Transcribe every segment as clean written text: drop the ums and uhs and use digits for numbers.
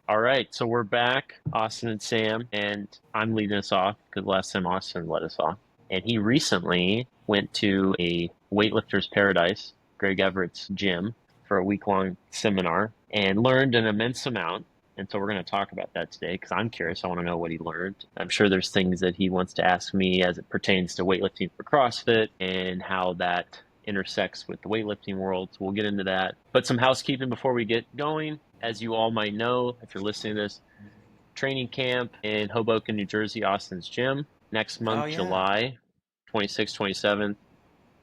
All right, so we're back, Austin and Sam, and I'm leading us off because last time Austin led us off. And he recently went to a Weightlifters Paradise, Greg Everett's gym, for a week-long seminar and learned an immense amount. And so we're going to talk about that today because I'm curious. I want to know what he learned. I'm sure there's things that he wants to ask me as it pertains to weightlifting for CrossFit and how that intersects with the weightlifting world. So we'll get into that. But some housekeeping before we get going. As you all might know, if you're listening to this, training camp in Hoboken, New Jersey, Austin's gym next Oh month, yeah. July 26th, 27th.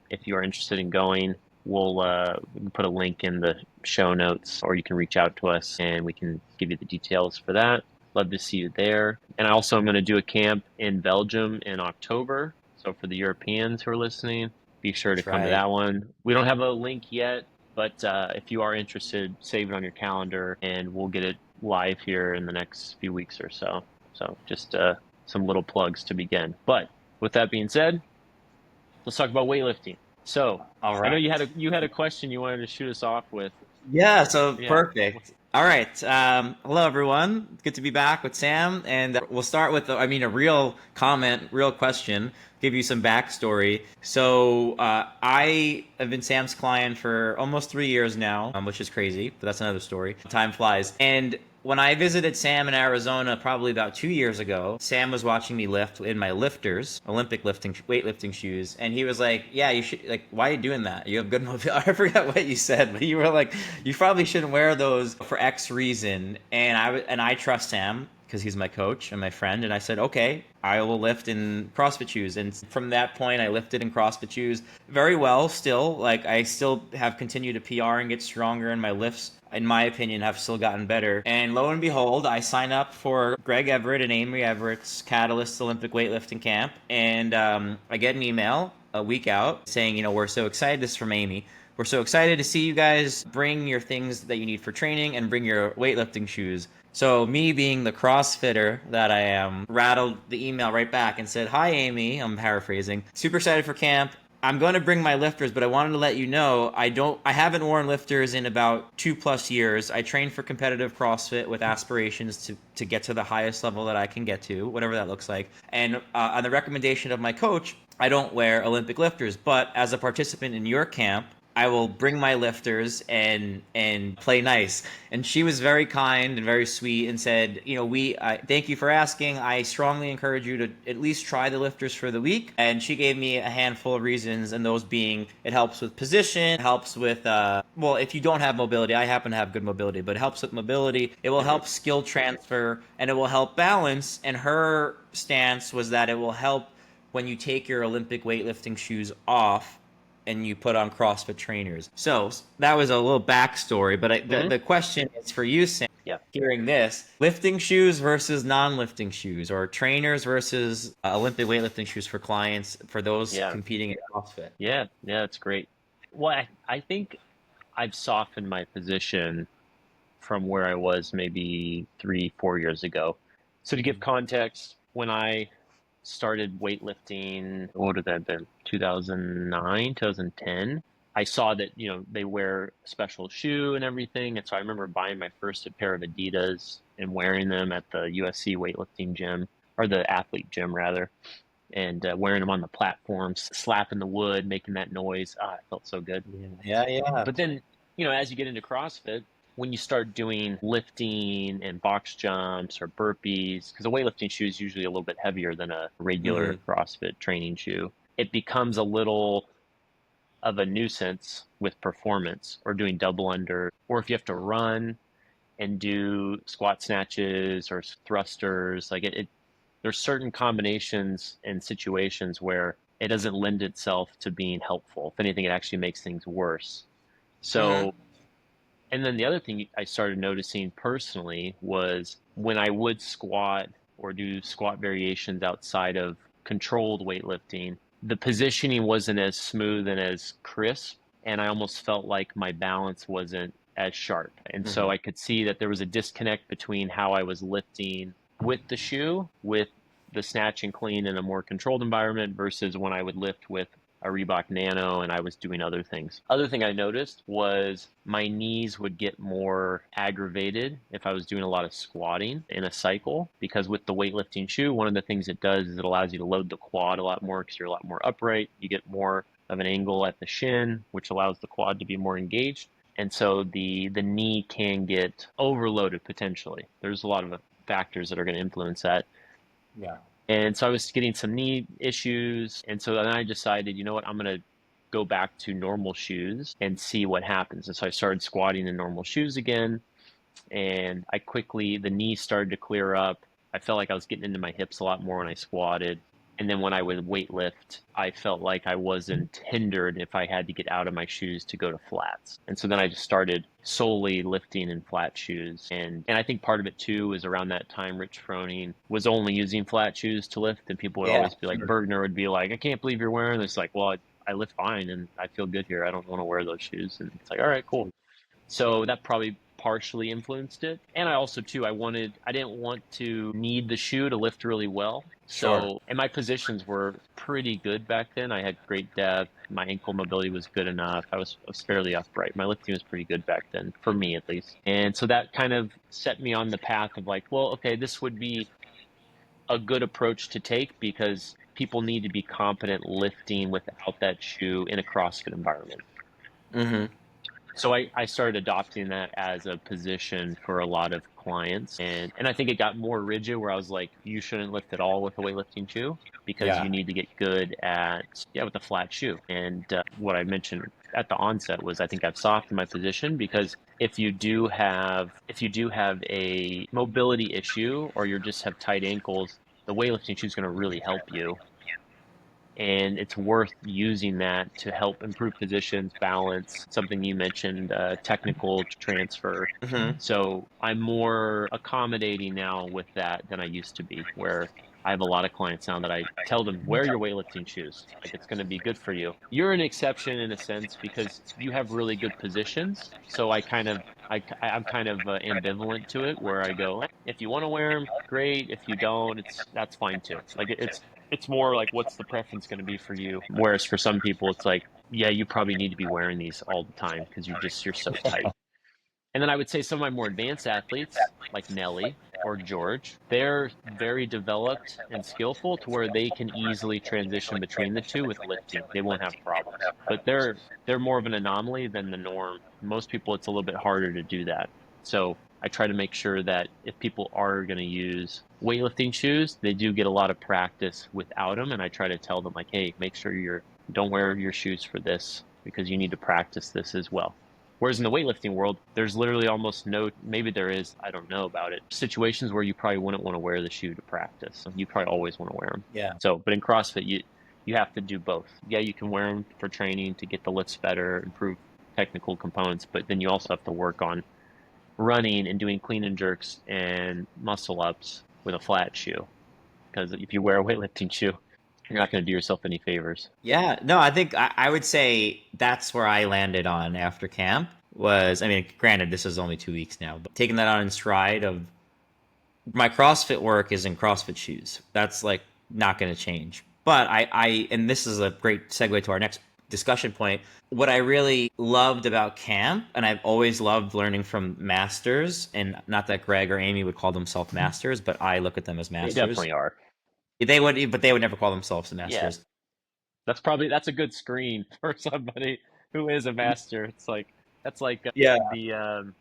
If you are interested in going, we can put a link in the show notes, or you can reach out to us and we can give you the details for that. Love to see you there. And I also am going to do a camp in Belgium in October. So for the Europeans who are listening, be sure to That's come to right. that one. We don't have a link yet, but if you are interested, save it on your calendar and we'll get it live here in the next few weeks or so. So just some little plugs to begin. But with that being said, let's talk about weightlifting. So All I know right. you had a question you wanted to shoot us off with. Yeah, so Yeah. perfect. All right. Hello, everyone. Good to be back with Sam. And we'll start with, a real comment, real question, give you some backstory. So, I have been Sam's client for almost 3 years now, which is crazy, but that's another story. Time flies. And when I visited Sam in Arizona probably about 2 years ago, Sam was watching me lift in my lifters, Olympic lifting, weightlifting shoes, and he was like, "Yeah, you should like. Why are you doing that? You have good mobility." I forgot what you said, but you were like, "You probably shouldn't wear those for X reason." And I trust Sam because he's my coach and my friend, and I said, "Okay, I will lift in CrossFit shoes." And from that point, I lifted in CrossFit shoes very well. Still, like I still have continued to PR and get stronger in my lifts, in my opinion, have still gotten better. And lo and behold, I sign up for Greg Everett and Amy Everett's Catalyst Olympic Weightlifting Camp, and I get an email a week out saying, we're so excited. This is from Amy. We're so excited to see you guys. Bring your things that you need for training and bring your weightlifting shoes. So me being the CrossFitter that I am, rattled the email right back and said, "Hi Amy," I'm paraphrasing. "Super excited for camp. I'm going to bring my lifters, but I wanted to let you know I haven't worn lifters in about 2+ years. I train for competitive CrossFit with aspirations to get to the highest level that I can get to, whatever that looks like. And on the recommendation of my coach, I don't wear Olympic lifters, but as a participant in your camp, I will bring my lifters and play nice." And she was very kind and very sweet and said, "We thank you for asking. I strongly encourage you to at least try the lifters for the week." And she gave me a handful of reasons, and those being it helps with position, it helps with well, if you don't have mobility, I happen to have good mobility, but it helps with mobility. It will Hmm. help skill transfer, and it will help balance. And her stance was that it will help when you take your Olympic weightlifting shoes off and you put on CrossFit trainers. So that was a little backstory, but the Hmm. question is for you, Sam. Yeah. Hearing this, lifting shoes versus non-lifting shoes, or trainers versus Olympic weightlifting shoes for clients for those Yeah. competing in CrossFit. Yeah. Yeah. That's great. Well, I think I've softened my position from where I was maybe 3, 4 years ago. So to give Mm-hmm. context, when I started weightlifting, what would that have been? 2009, 2010. I saw that, they wear a special shoe and everything. And so I remember buying my first pair of Adidas and wearing them at the USC weightlifting gym, or the athlete gym rather, and wearing them on the platforms, slapping the wood, making that noise. Ah, it felt so good. Yeah, yeah, yeah. But then, as you get into CrossFit, when you start doing lifting and box jumps or burpees, because a weightlifting shoe is usually a little bit heavier than a regular Mm-hmm. CrossFit training shoe, it becomes a little of a nuisance with performance or doing double under, or if you have to run and do squat snatches or thrusters, like there's certain combinations and situations where it doesn't lend itself to being helpful. If anything, it actually makes things worse. Mm-hmm. So, and then the other thing I started noticing personally was when I would squat or do squat variations outside of controlled weightlifting, the positioning wasn't as smooth and as crisp. And I almost felt like my balance wasn't as sharp. And so Mm-hmm. I could see that there was a disconnect between how I was lifting with the shoe, with the snatch and clean in a more controlled environment versus when I would lift with a Reebok Nano, and I was doing other things. Other thing I noticed was my knees would get more aggravated if I was doing a lot of squatting in a cycle, because with the weightlifting shoe, one of the things it does is it allows you to load the quad a lot more because you're a lot more upright. You get more of an angle at the shin, which allows the quad to be more engaged. And so the knee can get overloaded potentially. There's a lot of factors that are going to influence that. Yeah. And so I was getting some knee issues. And so then I decided, you know what, I'm going to go back to normal shoes and see what happens. And so I started squatting in normal shoes again. And the knees started to clear up. I felt like I was getting into my hips a lot more when I squatted. And then when I would weightlift, I felt like I wasn't hindered if I had to get out of my shoes to go to flats. And so then I just started solely lifting in flat shoes. And I think part of it too was around that time Rich Froning was only using flat shoes to lift. And people would Yeah, always be like, sure. Bergner would be like, I can't believe you're wearing this. Like, well, I lift fine and I feel good here. I don't want to wear those shoes. And it's like, all right, cool. So that probably partially influenced it. And I also too, I didn't want to need the shoe to lift really well. Sure. And my positions were pretty good back then. I had great depth. My ankle mobility was good enough. I was fairly upright. My lifting was pretty good back then, for me at least. And so that kind of set me on the path of like, well, okay, this would be a good approach to take because people need to be competent lifting without that shoe in a CrossFit environment. Mm-hmm. So I started adopting that as a position for a lot of clients. And I think it got more rigid where I was like, you shouldn't lift at all with a weightlifting shoe because Yeah. you need to get good with a flat shoe. And what I mentioned at the onset was I think I've softened my position because if you do have a mobility issue or you just have tight ankles, the weightlifting shoe is going to really help you, and it's worth using that to help improve positions, balance, something you mentioned, technical transfer. Mm-hmm. So I'm more accommodating now with that than I used to be, where I have a lot of clients now that I tell them, wear your weightlifting shoes. Like, it's going to be good for you. You're an exception in a sense because you have really good positions. So I'm kind of ambivalent to it, where I go, if you want to wear them, great. If you don't, that's fine too. Like, it's more like, what's the preference going to be for you? Whereas for some people, it's like, yeah, you probably need to be wearing these all the time because you're so tight. And then I would say some of my more advanced athletes, like Nelly or George, they're very developed and skillful to where they can easily transition between the two with lifting. They won't have problems. But they're more of an anomaly than the norm. Most people, it's a little bit harder to do that. So I try to make sure that if people are going to use weightlifting shoes, they do get a lot of practice without them. And I try to tell them like, hey, make sure don't wear your shoes for this because you need to practice this as well. Whereas in the weightlifting world, there's literally almost maybe there is, I don't know about it, situations where you probably wouldn't want to wear the shoe to practice. You probably always want to wear them. Yeah. So, but in CrossFit, you have to do both. Yeah, you can wear them for training to get the lifts better, improve technical components, but then you also have to work on running and doing clean and jerks and muscle ups with a flat shoe. Because if you wear a weightlifting shoe, you're not going to do yourself any favors. Yeah, no, I think I would say that's where I landed on after camp was, I mean, granted, this is only 2 weeks now, but taking that on in stride of my CrossFit work is in CrossFit shoes. That's like not going to change. But and this is a great segue to our next discussion point. What I really loved about camp, and I've always loved learning from masters, and not that Greg or Amy would call themselves masters, but I look at them as masters. They definitely are. But they would never call themselves masters. Yeah. That's a good screen for somebody who is a master. That's like Yeah. the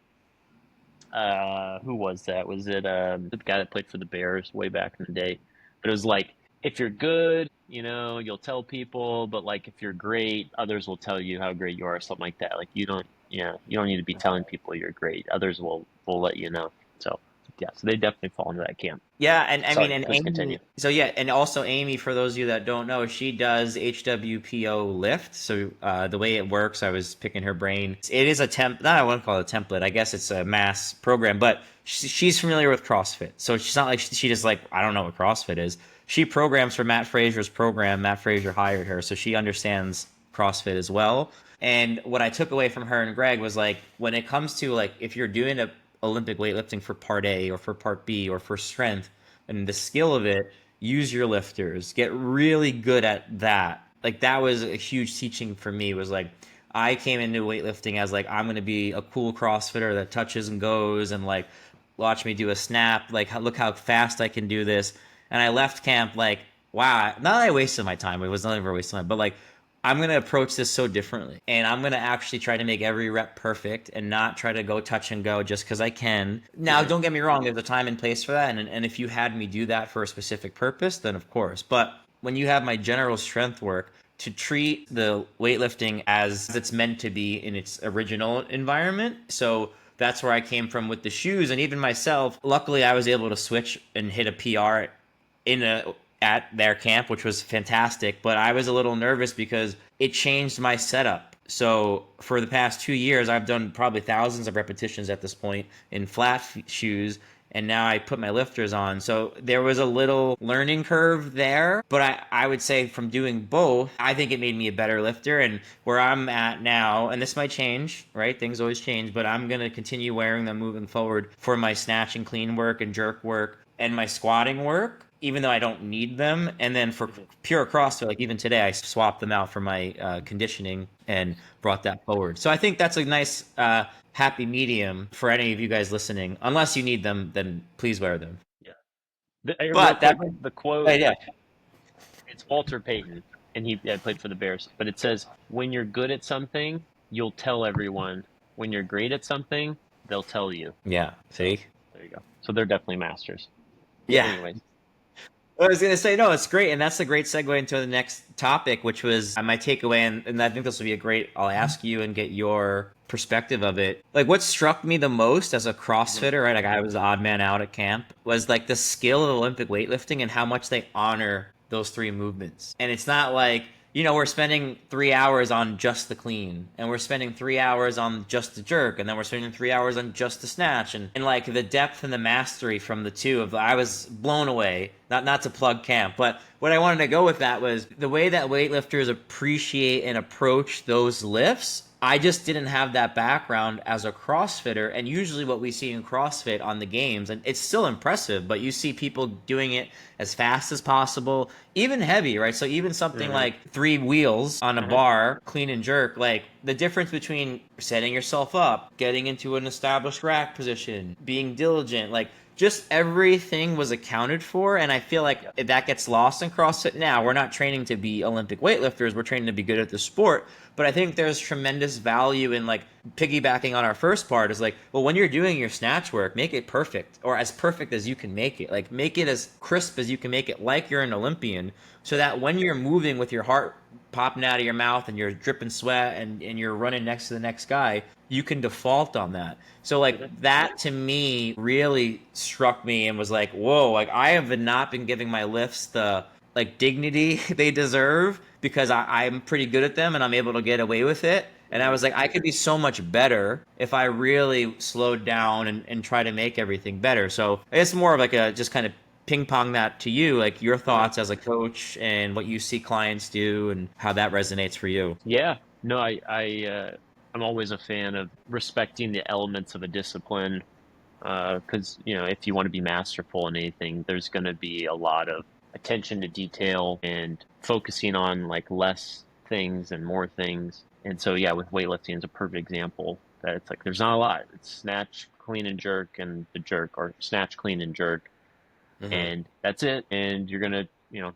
who was that? Was it the guy that played for the Bears way back in the day? But it was like, if you're good, you'll tell people, but like if you're great, others will tell you how great you are, or something like that. Like you don't need to be telling people you're great. Others will let you know. So yeah, so they definitely fall into that camp. Yeah, and I Sorry, mean, and please Amy, continue. so yeah, and also Amy, for those of you that don't know, she does HWPO lift. So the way it works, I was picking her brain. It is a I wouldn't call it a template. I guess it's a mass program, but she's familiar with CrossFit. So she's not like she just like, I don't know what CrossFit is. She programs for Matt Fraser's program. Matt Fraser hired her, so she understands CrossFit as well. And what I took away from her and Greg was like, when it comes to like, if you're doing a Olympic weightlifting for part A or for part B or for strength and the skill of it, use your lifters, get really good at that like that was a huge teaching for me. Was like I came into weightlifting as like I'm gonna be a cool CrossFitter that touches and goes and like watch me do a snap. Like look how fast I can do this. And I left camp like wow, not that I wasted my time. It was not ever a waste of time, but like I'm going to approach this so differently. And I'm going to actually try to make every rep perfect and not try to go touch and go just because I can. Now, don't get me wrong, there's a time and place for that. And if you had me do that for a specific purpose, then of course. But when you have my general strength work, to treat the weightlifting as it's meant to be in its original environment. So that's where I came from with the shoes. And even myself, luckily, I was able to switch and hit a PR in a at their camp, which was fantastic. But I was a little nervous because it changed my setup. So for the past 2 years, I've done probably thousands of repetitions at this point in flat shoes. And now I put my lifters on. So there was a little learning curve there. But I would say from doing both, I think it made me a better lifter. And where I'm at now, and this might change, right? Things always change, but I'm going to continue wearing them moving forward for my snatch and clean work and jerk work and my squatting work, even though I don't need them. And then for pure CrossFit, like even today, I swapped them out for my conditioning and brought that forward. So I think that's a nice happy medium for any of you guys listening. Unless you need them, then please wear them. Yeah. Real But that, quick, the quote, yeah, it's Walter Payton, and he played for the Bears, but it says, when you're good at something, you'll tell everyone. When you're great at something, they'll tell you. yeah. So See, there you go. So they're definitely masters. yeah. Anyways, I was going to say, no, it's great. And that's a great segue into the next topic, which was my takeaway. And I think this will be a great, I'll ask you and get your perspective of it. Like what struck me the most as a CrossFitter, right? Like I was the odd man out at camp, was like the skill of Olympic weightlifting and how much they honor those three movements. And it's not like, we're spending 3 hours on just the clean, and we're spending 3 hours on just the jerk, and then we're spending 3 hours on just the snatch, and like the depth and the mastery from the two of I was blown away. Not to plug camp, but what I wanted to go with that was the way that weightlifters appreciate and approach those lifts. I just didn't have that background as a CrossFitter, and usually what we see in CrossFit on the games, and it's still impressive, but you see people doing it as fast as possible, even heavy, right? So even something like 3 wheels on a bar, clean and jerk, like the difference between setting yourself up, getting into an established rack position, being diligent, like just everything was accounted for. And I feel like that gets lost in CrossFit now. We're not training to be Olympic weightlifters. We're training to be good at the sport. But I think there's tremendous value in like piggybacking on our first part is like, well, when you're doing your snatch work, make it perfect or as perfect as you can make it. Like make it as crisp as you can make it, like you're an Olympian, so that when you're moving with your heart popping out of your mouth and you're dripping sweat and you're running next to the next guy, you can default on that. So like that to me really struck me and was like, whoa, like I have not been giving my lifts the like dignity they deserve because I'm pretty good at them and I'm able to get away with it. And I was like, I could be so much better if I really slowed down and try to make everything better. So I guess more of like a just kind of ping pong that to you, like your thoughts as a coach and what you see clients do and how that resonates for you. yeah, no, I'm always a fan of respecting the elements of a discipline, because if you want to be masterful in anything, there's going to be a lot of attention to detail and focusing on like less things and more things. And so yeah, with weightlifting is a perfect example that it's like there's not a lot. It's snatch, clean and jerk and the jerk, or snatch, clean and jerk, and that's it. And you're gonna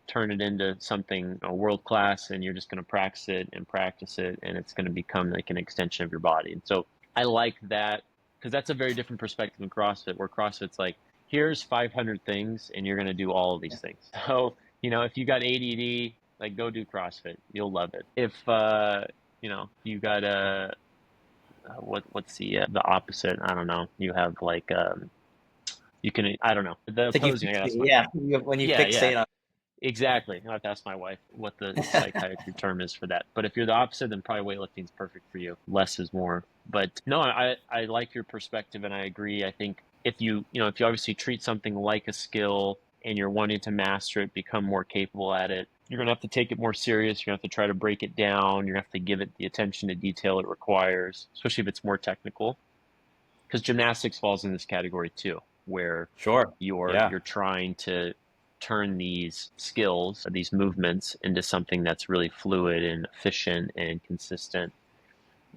turn it into something world class, and you're just gonna practice it, and it's gonna become like an extension of your body. And so I like that because that's a very different perspective in CrossFit, where CrossFit's like, here's 500 things, and you're gonna do all of these things. So if you got ADD, like go do CrossFit, you'll love it. If you got a what's the opposite? I don't know. You have like you can, I don't know, the It's like opposing. I gotta ask my, when you yeah, fixate on. exactly. I have to ask my wife what the psychiatry term is for that. But if you're the opposite, then probably weightlifting is perfect for you. Less is more. But no, I like your perspective, and I agree. I think if if you obviously treat something like a skill and you're wanting to master it, become more capable at it, you're gonna have to take it more serious. You're gonna have to try to break it down. You're gonna have to give it the attention to detail it requires, especially if it's more technical. Because gymnastics falls in this category too, where Sure. you're Yeah. you're trying to turn these skills, these movements, into something that's really fluid and efficient and consistent.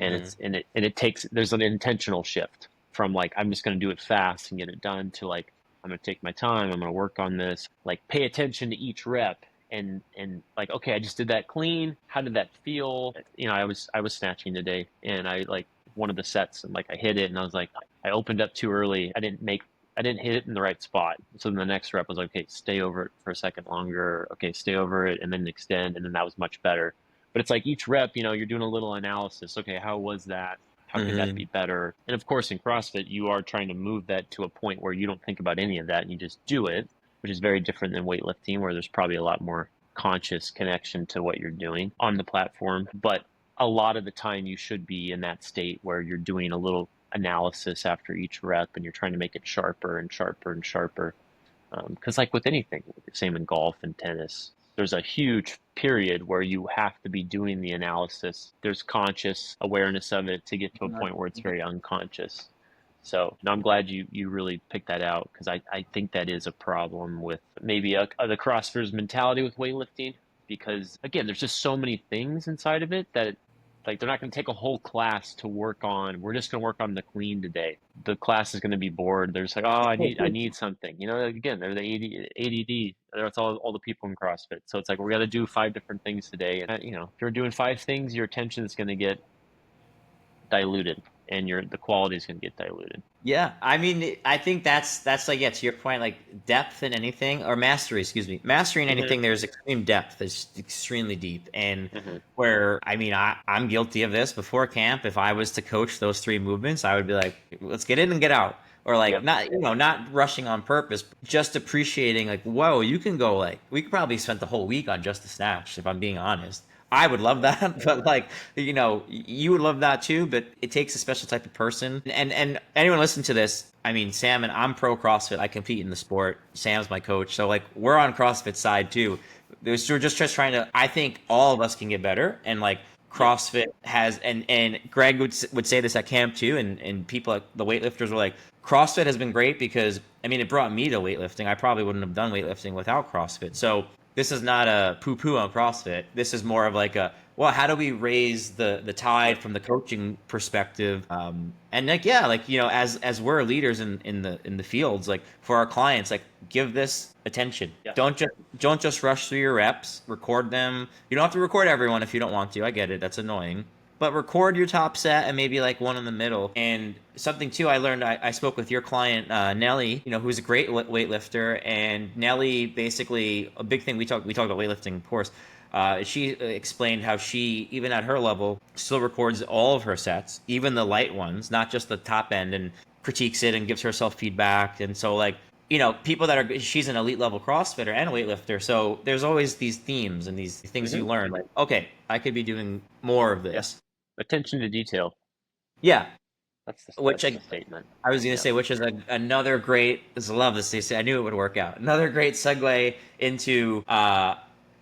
And it takes, there's an intentional shift from like, I'm just going to do it fast and get it done, to like, I'm going to take my time, I'm going to work on this, like pay attention to each rep, and like, okay, I just did that clean, how did that feel? I was snatching today, and I like one of the sets, and like I hit it, and I was like, I opened up too early, I didn't hit it in the right spot. So then the next rep was like, okay, stay over it for a second longer, okay, stay over it, and then extend, and then that was much better. But it's like each rep, you're doing a little analysis. Okay, how was that? How could that be better? And of course, in CrossFit, you are trying to move that to a point where you don't think about any of that and you just do it, which is very different than weightlifting, where there's probably a lot more conscious connection to what you're doing on the platform. But a lot of the time, you should be in that state where you're doing a little analysis after each rep, and you're trying to make it sharper and sharper and sharper. Because like with anything, same in golf and tennis, there's a huge period where you have to be doing the analysis. There's conscious awareness of it to get to a point where it's very unconscious. So no, I'm glad you really picked that out, because I think that is a problem with maybe the CrossFitters mentality with weightlifting, because again, there's just so many things inside of it that like they're not going to take a whole class to work on. We're just going to work on the clean today. The class is going to be bored. They're just like, oh, I need something. Again, they're the ADD. That's all the people in CrossFit. So it's like, we got to do 5 different things today. And if you're doing 5 things, your attention is going to get diluted, and the quality is going to get diluted. Yeah, I mean, I think that's like, yeah, to your point, like depth in anything, or mastery, excuse me, mastery in anything. There's extreme depth, it's extremely deep, and where I mean, I'm guilty of this. Before camp, if I was to coach those 3 movements, I would be like, let's get in and get out, or like Yep. not rushing on purpose, just appreciating like, whoa, you can go like, we could probably spend the whole week on just the snatch, if I'm being honest. I would love that, but like, you would love that too, but it takes a special type of person. And anyone listen to this, I mean, Sam and I'm pro CrossFit. I compete in the sport. Sam's my coach. So like, we're on CrossFit side too. We're just trying to, I think all of us can get better. And like, CrossFit has, and Greg would say this at camp too. And people like the weightlifters were like, CrossFit has been great because, I mean, it brought me to weightlifting. I probably wouldn't have done weightlifting without CrossFit. So this is not a poo-poo on CrossFit. This is more of like well, how do we raise the tide from the coaching perspective? And like, yeah, like, as we're leaders in the fields, like for our clients, like give this attention. Yeah. Don't just rush through your reps, record them. You don't have to record everyone if you don't want to. I get it. That's annoying. But record your top set and maybe like one in the middle. And something too, I learned, I spoke with your client, Nelly, who's a great weightlifter. And Nelly, basically, a big thing, we talked about weightlifting, of course. She explained how she, even at her level, still records all of her sets, even the light ones, not just the top end, and critiques it and gives herself feedback. And so like, people she's an elite level CrossFitter and a weightlifter. So there's always these themes and these things you learn, like, okay, I could be doing more of this. Yeah. Attention to detail. Yeah. That's the statement. I was going to say, which is another great, I love this. I knew it would work out. Another great segue into,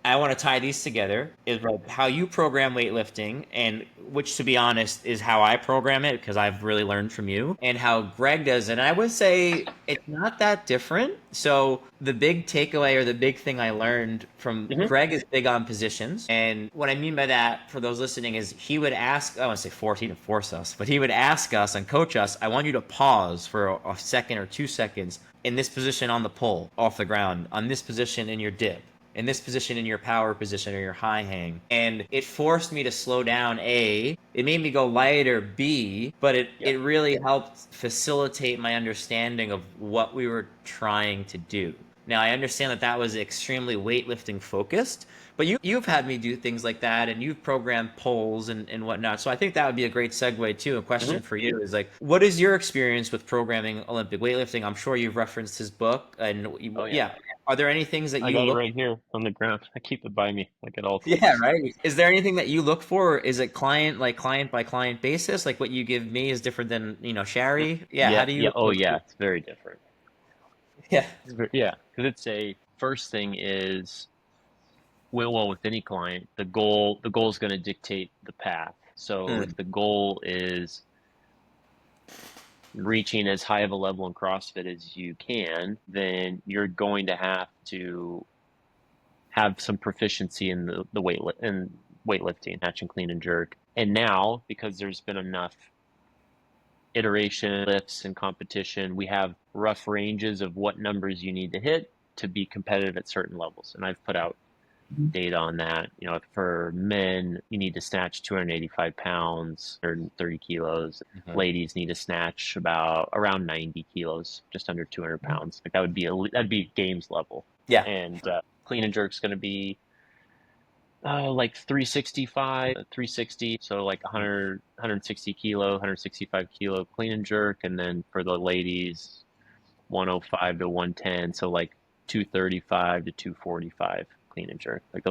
I want to tie these together, is like how you program weightlifting, and which, to be honest, is how I program it, because I've really learned from you, and how Greg does it. And I would say it's not that different. So the big takeaway, or the big thing I learned from Greg, is big on positions. And what I mean by that, for those listening, is he would ask, I don't want to say force, he didn't force us, but he would ask us and coach us, I want you to pause for a second or 2 seconds in this position on the pull off the ground, on this position in your dip, in this position in your power position or your high hang. And it forced me to slow down, A. It made me go lighter, B. But it really helped facilitate my understanding of what we were trying to do. Now, I understand that was extremely weightlifting focused, but you've had me do things like that, and you've programmed polls and whatnot. So I think that would be a great segue too. A question for you is like, what is your experience with programming Olympic weightlifting? I'm sure you've referenced his book, and are there any things that I got it right here on the ground. I keep it by me, like at all times. Yeah, right. Is there anything that you look for? Or is it client by client basis? Like what you give me is different than, Shari? Yeah. How do you? Yeah. Oh, yeah. It's very different. Yeah. Yeah. Because first thing is, well, with any client, the goal is going to dictate the path. So if the goal is, reaching as high of a level in CrossFit as you can, then you're going to have to have some proficiency in the weightlifting, snatch and clean and jerk. And now, because there's been enough iteration, lifts, and competition, we have rough ranges of what numbers you need to hit to be competitive at certain levels. And I've put out data on that. For men, you need to snatch 285 pounds, 130 kilos. Mhm. Ladies need to snatch around 90 kilos, just under 200 pounds. Like that'd be games level. Yeah. And clean and jerk's going to be like 365, 360. So like 100, 160 kilo, 165 kilo clean and jerk. And then for the ladies, 105 to 110. So like 235 to 245 clean and jerk. Like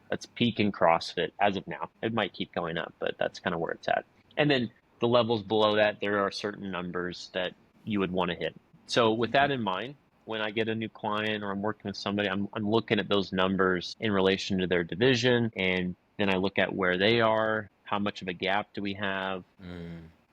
that's peak in CrossFit as of now. It might keep going up, but that's kind of where it's at. And then the levels below that, there are certain numbers that you would want to hit. So with that in mind, when I get a new client or I'm working with somebody, I'm looking at those numbers in relation to their division. And then I look at where they are, how much of a gap do we have?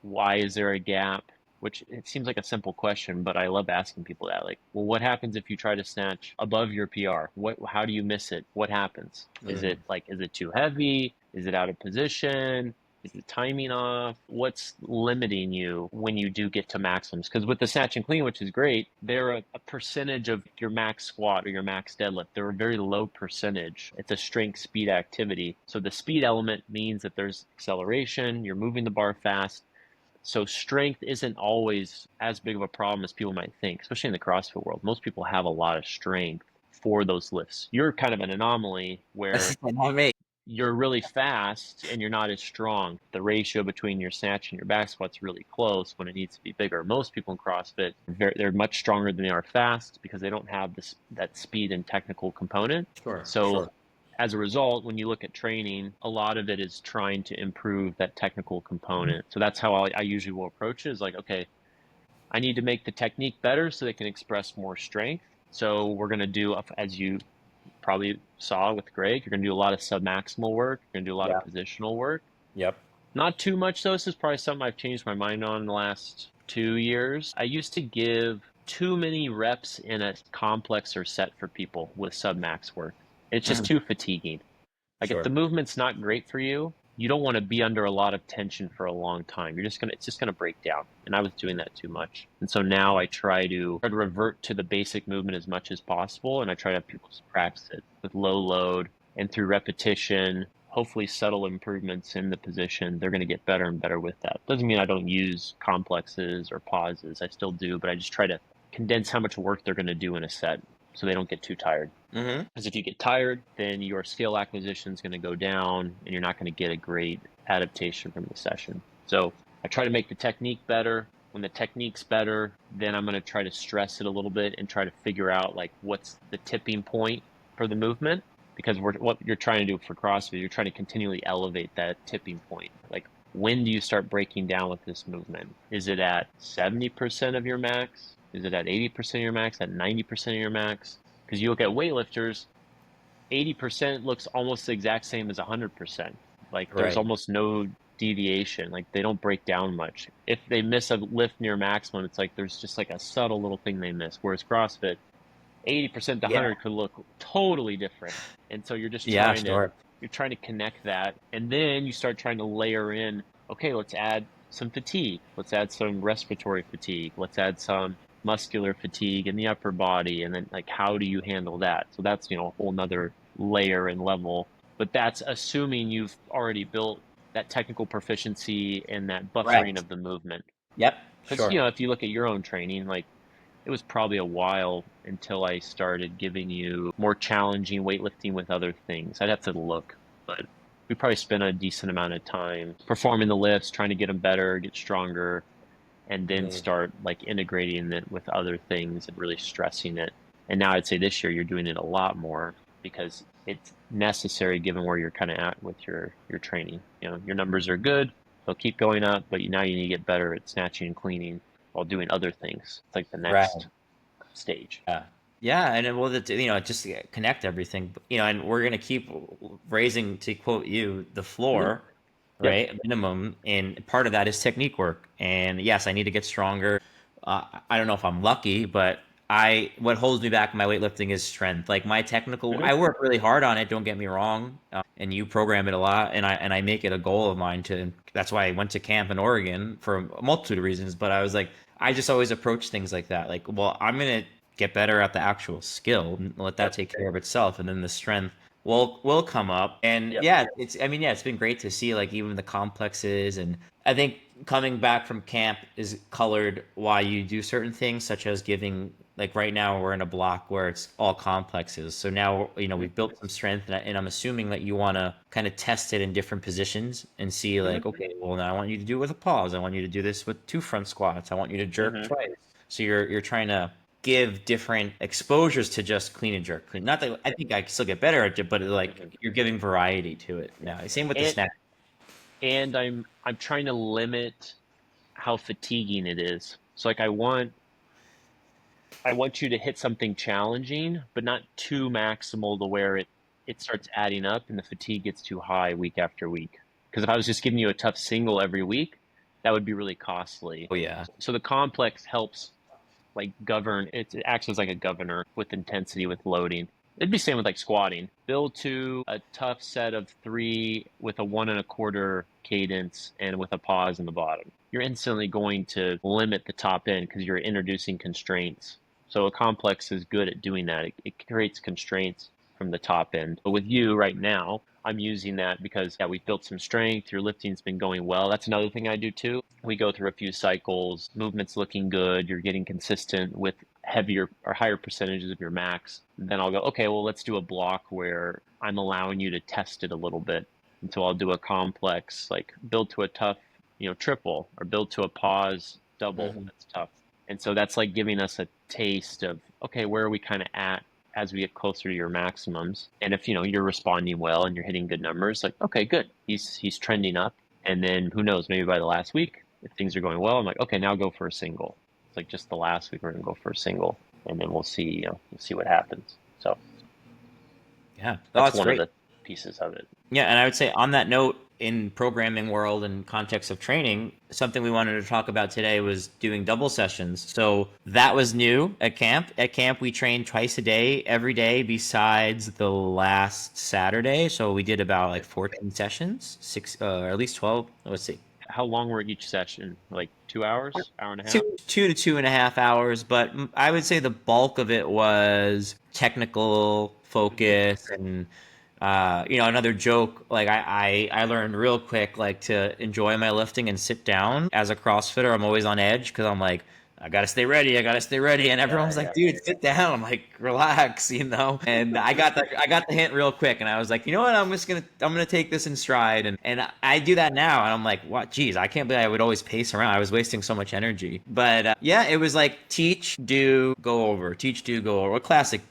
Why is there a gap? Which it seems like a simple question, but I love asking people that. Like, well, what happens if you try to snatch above your PR? How do you miss it? What happens? Is it too heavy? Is it out of position? Is the timing off? What's limiting you when you do get to maximums? Because with the snatch and clean, which is great, they're a percentage of your max squat or your max deadlift. They're a very low percentage. It's a strength speed activity. So the speed element means that there's acceleration, you're moving the bar fast. So strength isn't always as big of a problem as people might think, especially in the CrossFit world. Most people have a lot of strength for those lifts. You're kind of an anomaly where Not me. you're really fast and you're not as strong. The ratio between your snatch and your back squat's really close when it needs to be bigger. Most people in CrossFit, they're much stronger than they are fast because they don't have that speed and technical component. So as a result, when you look at training, a lot of it is trying to improve that technical component. So that's how I usually will approach it, is like, okay, I need to make the technique better so they can express more strength. So we're going to do, as you probably saw with Greg, you're going to do a lot of submaximal work. You're going to do a lot of positional work. Yep. Not too much, though. This is probably something I've changed my mind on in the last 2 years. I used to give too many reps in a complex or set for people with submax work. It's just too fatiguing. Like if the movement's not great for you, you don't want to be under a lot of tension for a long time. It's just gonna break down. And I was doing that too much. And so now I try to revert to the basic movement as much as possible. And I try to have people practice it with low load and through repetition, hopefully subtle improvements in the position. They're going to get better and better with that. Doesn't mean I don't use complexes or pauses. I still do, but I just try to condense how much work they're going to do in a set so they don't get too tired. Because if you get tired, then your skill acquisition is going to go down and you're not going to get a great adaptation from the session. So I try to make the technique better. When the technique's better, then I'm going to try to stress it a little bit and try to figure out like what's the tipping point for the movement. Because what you're trying to do for CrossFit, you're trying to continually elevate that tipping point. Like, when do you start breaking down with this movement? Is it at 70% of your max? Is it at 80% of your max? At 90% of your max? Because you look at weightlifters, 80% looks almost the exact same as 100%. Like there's almost no deviation. Like they don't break down much. If they miss a lift near maximum, it's like there's just like a subtle little thing they miss. Whereas CrossFit, 80% to 100 could look totally different. And so you're just trying to connect that. And then you start trying to layer in, okay, let's add some fatigue. Let's add some respiratory fatigue. Let's add some muscular fatigue in the upper body. And then like, how do you handle that? So that's, a whole nother layer and level, but that's assuming you've already built that technical proficiency and that buffering of the movement. Yep. Because, if you look at your own training, like it was probably a while until I started giving you more challenging weightlifting with other things. I'd have to look, but we probably spent a decent amount of time performing the lifts, trying to get them better, get stronger, and then start like integrating it with other things and really stressing it. And now I'd say this year you're doing it a lot more because it's necessary given where you're kind of at with your training. Your numbers are good, they'll keep going up, but now you need to get better at snatching and cleaning while doing other things. It's like the next stage. Yeah, and well, just to connect everything, and we're gonna keep raising, to quote you, the floor Yep. right? A minimum. And part of that is technique work. And yes, I need to get stronger. I don't know if I'm lucky, but what holds me back in my weightlifting is strength. Like my technical, Hmm. I work really hard on it. Don't get me wrong. And you program it a lot, and I make it a goal of mine to. That's why I went to camp in Oregon for a multitude of reasons. But I was like, I just always approach things like that. Like, well, I'm gonna get better at the actual skill and let that Yep. take care of itself, and then the strength will come up. And Yep. yeah, it's been great to see like even the complexes. And I think coming back from camp is colored why you do certain things, such as giving, like right now we're in a block where it's all complexes. So now, Hmm. we've built some strength, and I'm assuming that you want to kind of test it in different positions and see Hmm. like, okay, well now I want you to do it with a pause. I want you to do this with 2 front squats. I want you to jerk Hmm. twice. So you're trying to give different exposures to just clean and jerk. Not that I think I can still get better at it, but like Hmm. you're giving variety to it now. Same with the And snatch. I'm trying to limit how fatiguing it is. So like I want you to hit something challenging, but not too maximal to where it starts adding up and the fatigue gets too high week after week. Because if I was just giving you a tough single every week, that would be really costly. Oh yeah. So the complex helps like govern. It acts as like a governor with intensity with loading. It'd be same with like squatting. Build to a tough set of three with a 1.25 cadence and with a pause in the bottom. You're instantly going to limit the top end because you're introducing constraints. So a complex is good at doing that. It creates constraints from the top end. But with you right now, I'm using that because yeah, we've built some strength. Your lifting's been going well. That's another thing I do too. We go through a few cycles, movement's looking good, you're getting consistent with heavier or higher percentages of your max. Then I'll go, okay, well, let's do a block where I'm allowing you to test it a little bit. And so I'll do a complex, like build to a tough, triple or build to a pause double. Hmm. That's tough. And so that's like giving us a taste of, okay, where are we kind of at as we get closer to your maximums? And if, you're responding well and you're hitting good numbers, like, okay, good. He's trending up. And then who knows, maybe by the last week, if things are going well, I'm like, okay, now go for a single. It's like just the last week we're gonna go for a single, and then we'll see what happens. So Yeah. Oh, that's that's one of great. the pieces of it. Yeah, and I would say on that note, in programming world and context of training, something we wanted to talk about today was doing double sessions. So that was new at camp. At camp, we trained twice a day, every day besides the last Saturday. So we did about like 14 sessions, or at least 12. Let's see, How long were each session? Like 2 hours, hour and a half? two to 2.5 hours. But I would say the bulk of it was technical Hmm. focus. And another joke, like I learned real quick, like to enjoy my lifting and sit down. As a CrossFitter, I'm always on edge because I'm like, I gotta stay ready. I gotta stay ready. And Yeah, everyone's like, yeah. dude, sit down. I'm like, relax. And I got the hint real quick. And I was like, you know what? I'm gonna take this in stride. And I do that now. And I'm like, what? Geez, I can't believe I would always pace around. I was wasting so much energy. But yeah, it was like teach, do, go over. Teach, do, go over. A classic,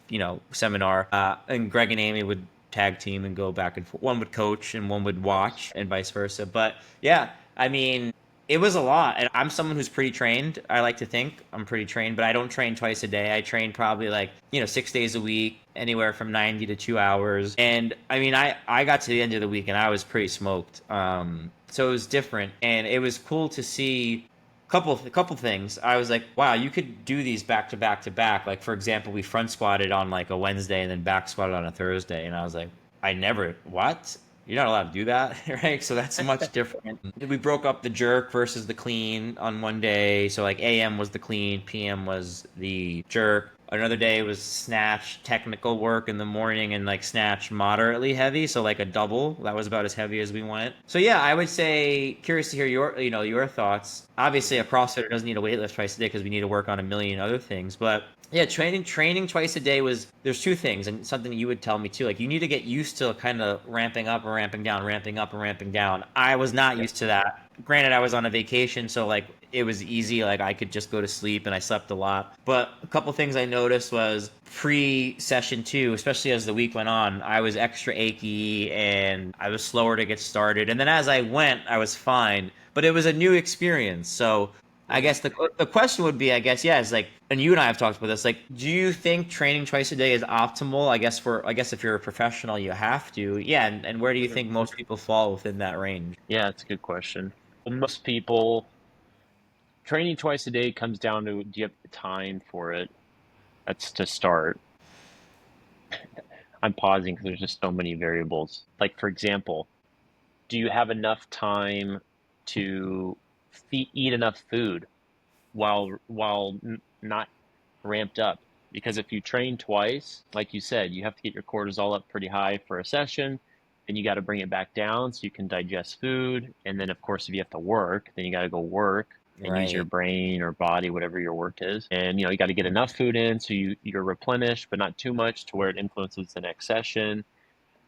seminar. And Greg and Amy would tag team and go back and forth. One would coach and one would Nice. watch, and vice versa. But yeah, I mean, it was a lot. And I'm someone who's pretty trained. I like to think I'm pretty trained, but I don't train twice a day. I train probably like, 6 days a week, anywhere from 90 to 2 hours. And I mean, I got to the end of the week and I was pretty smoked. So it was different, and it was cool to see a couple things. I was like, wow, you could do these back to back to back. Like for example, we front squatted on like a Wednesday and then back squatted on a Thursday, and I was like, I never what? You're not allowed to do that, right? So that's much different. We broke up the jerk versus the clean on one day. So like AM was the clean, PM was the jerk. Another day was snatch technical work in the morning and like snatch moderately heavy, so like a double. That was about as heavy as we went. So yeah, I would say curious to hear your thoughts. Obviously, a CrossFitter doesn't need a weightlift twice a day because we need to work on a million other things. But yeah, training twice a day was there's two things, and something that you would tell me too. Like you need to get used to kind of ramping up and ramping down, ramping up and ramping down. I was not Yep. used to that. Granted, I was on a vacation, so like it was easy. Like I could just go to sleep, and I slept a lot. But a couple things I noticed was pre-session two, especially as the week went on, I was extra achy and I was slower to get started. And then as I went, I was fine. But it was a new experience. So I guess the question would be, I guess, yeah, is like, and you and I have talked about this, like, do you think training twice a day is optimal? I guess if you're a professional, you have to. Yeah, and where do you think most people fall within that range? Yeah, it's a good question. Well, most people, training twice a day comes down to, do you have the time for it? That's to start. I'm pausing because there's just so many variables. Like, for example, do you have enough time to eat enough food while not ramped up? Because if you train twice, like you said, you have to get your cortisol up pretty high for a session, then you got to bring it back down so you can digest food. And then, of course, if you have to work, then you got to go work and use your Right. brain or body, whatever your work is. And you got to get enough food in so you're replenished, but not too much to where it influences the next session.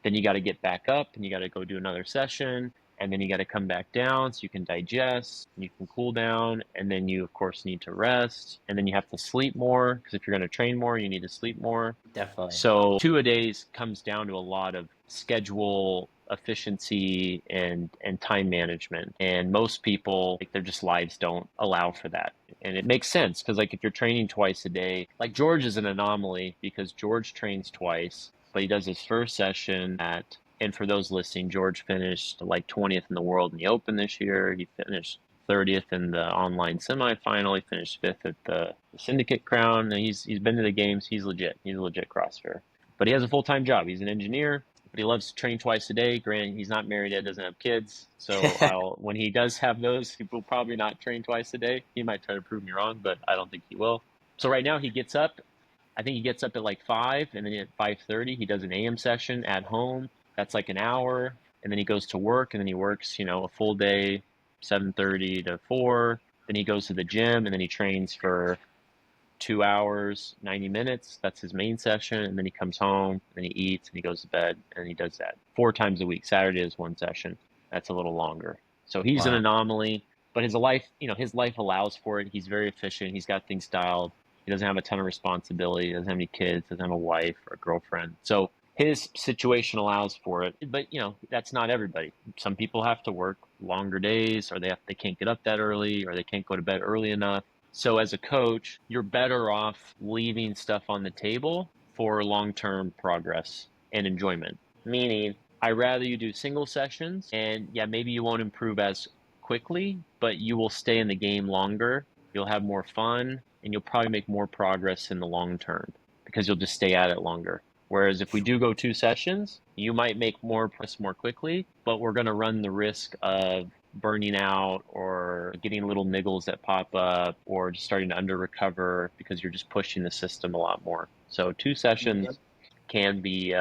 Then you got to get back up and you got to go do another session. And then you got to come back down so you can digest, and you can cool down. And then you, of course, need to rest. And then you have to sleep more because if you're going to train more, you need to sleep more. Definitely. So 2 a days comes down to a lot of schedule efficiency and time management. And most people, like, their just lives don't allow for that. And it makes sense because, like, if you're training twice a day, like George is an anomaly because George trains twice, but he does his first session at, and for those listening, George finished like 20th in the world in the Open this year. He finished 30th in the online semifinal. He finished 5th at the Syndicate Crown. And he's been to the games. He's legit. He's a legit CrossFitter. But he has a full-time job. He's an engineer, but he loves to train twice a day. Granted, he's not married yet, doesn't have kids. So when he does have those, he will probably not train twice a day. He might try to prove me wrong, but I don't think he will. So right now he gets up. I think he gets up at like 5, and then at 5:30 he does an AM session at home. That's like an hour, and then he goes to work, and then he works, a full day, 7:30 to 4. Then he goes to the gym, and then he trains for 2 hours, 90 minutes. That's his main session. And then he comes home, and he eats, and he goes to bed, and he does that 4 times a week. Saturday is one session. That's a little longer. So he's an Wow. anomaly, but his life allows for it. He's very efficient. He's got things dialed. He doesn't have a ton of responsibility. He doesn't have any kids. Doesn't have a wife or a girlfriend. So his situation allows for it. But that's not everybody. Some people have to work longer days, or they can't get up that early, or they can't go to bed early enough. So as a coach, you're better off leaving stuff on the table for long-term progress and enjoyment. Meaning, I rather you do single sessions, and yeah, maybe you won't improve as quickly, but you will stay in the game longer. You'll have more fun, and you'll probably make more progress in the long term because you'll just stay at it longer. Whereas if we do go 2 sessions, you might make more progress more quickly, but we're going to run the risk of burning out or getting little niggles that pop up or just starting to under recover because you're just pushing the system a lot more. So 2 sessions can be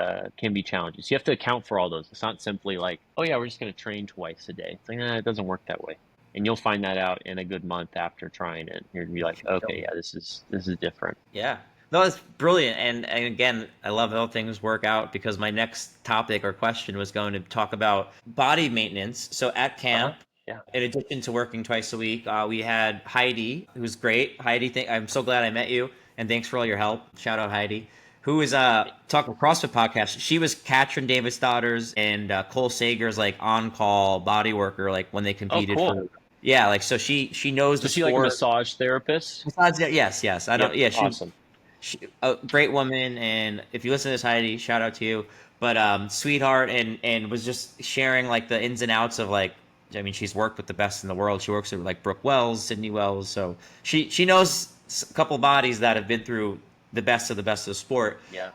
challenging. So you have to account for all those. It's not simply like, oh yeah, we're just going to train twice a day. It's like, it doesn't work that way. And you'll find that out in a good month after trying it. You're gonna be like, okay, yeah, this is different. Yeah. No, it's brilliant. And again, I love how things work out because my next topic or question was going to talk about body maintenance. So at camp, Yeah. in addition to working twice a week, we had Heidi, who's great. Heidi, I'm so glad I met you, and thanks for all your help. Shout out Heidi, who is talking CrossFit podcast. She was Katrin Davis Daughter's and Cole Sager's like on call body worker, like when they Oh, competed cool. for. Yeah, like so she knows So the is she like a sport. massage therapist? Besides, yes, yes. I don't. Yep. Yeah, Awesome. she a great woman, and if you listen to this, Heidi, shout out to you. But sweetheart, and was just sharing like the ins and outs of like. I mean, she's worked with the best in the world. She works with like Brooke Wells, Sydney Wells, so she knows a couple bodies that have been through the best of the sport. Yeah.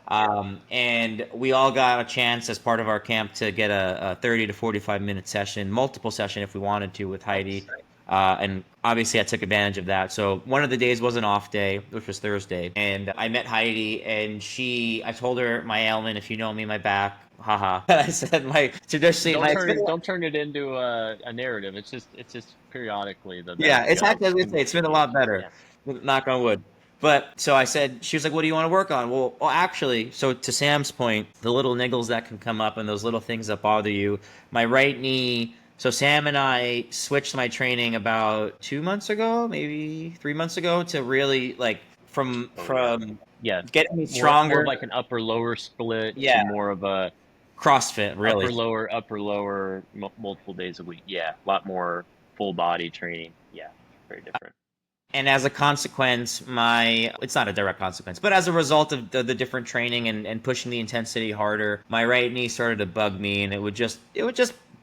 And we all got a chance as part of our camp to get a 30 to 45 minute session, multiple session if we wanted to with Heidi. And obviously I took advantage of that. So one of the days was an off day, which was Thursday. And I met Heidi and I told her my ailment, if you know me, my back, haha. I said Don't turn it into a narrative. It's just periodically the yeah, back. it's actually, I was gonna say, it's been a lot better, Yeah. knock on wood. But so I said, she was like, what do you want to work on? Well, actually, so to Sam's point, the little niggles that can come up and those little things that bother you, my right knee. So Sam and I switched my training about 2 months ago, maybe 3 months ago, to really like from Yeah. getting me More stronger. of like an upper lower split to Yeah, more of a CrossFit, really. upper lower multiple days a week. Yeah. A lot more full body training. Yeah. Very different. And as a consequence, it's not a direct consequence, but as a result of the different training and pushing the intensity harder, my right knee started to bug me, and it would just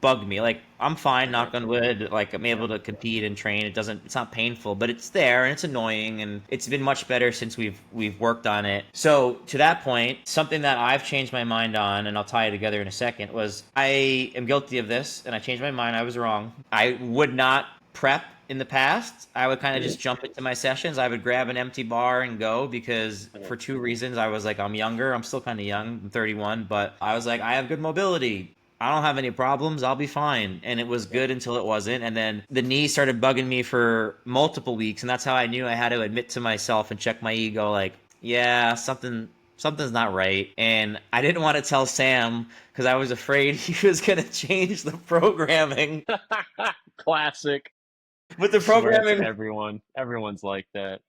bug me. Like, I'm fine, knock on wood. Like, I'm able to compete and train. It's not painful, but it's there and it's annoying, and it's been much better since we've worked on it. So to that point, something that I've changed my mind on, and I'll tie it together in a second, was I am guilty of this, and I changed my mind. I was wrong. I would not prep in the past. I would kind of just jump into my sessions. I would grab an empty bar and go, because for two reasons. I was like, I'm younger. I'm still kind of young. I'm 31, but I was like, I have good mobility. I don't have any problems. I'll be fine. And it was good until it wasn't. And then the knee started bugging me for multiple weeks. And that's how I knew I had to admit to myself and check my ego, like, yeah, something's not right. And I didn't want to tell Sam because I was afraid he was going to change the programming. Classic. But the Swear to programming everyone. Everyone's like that.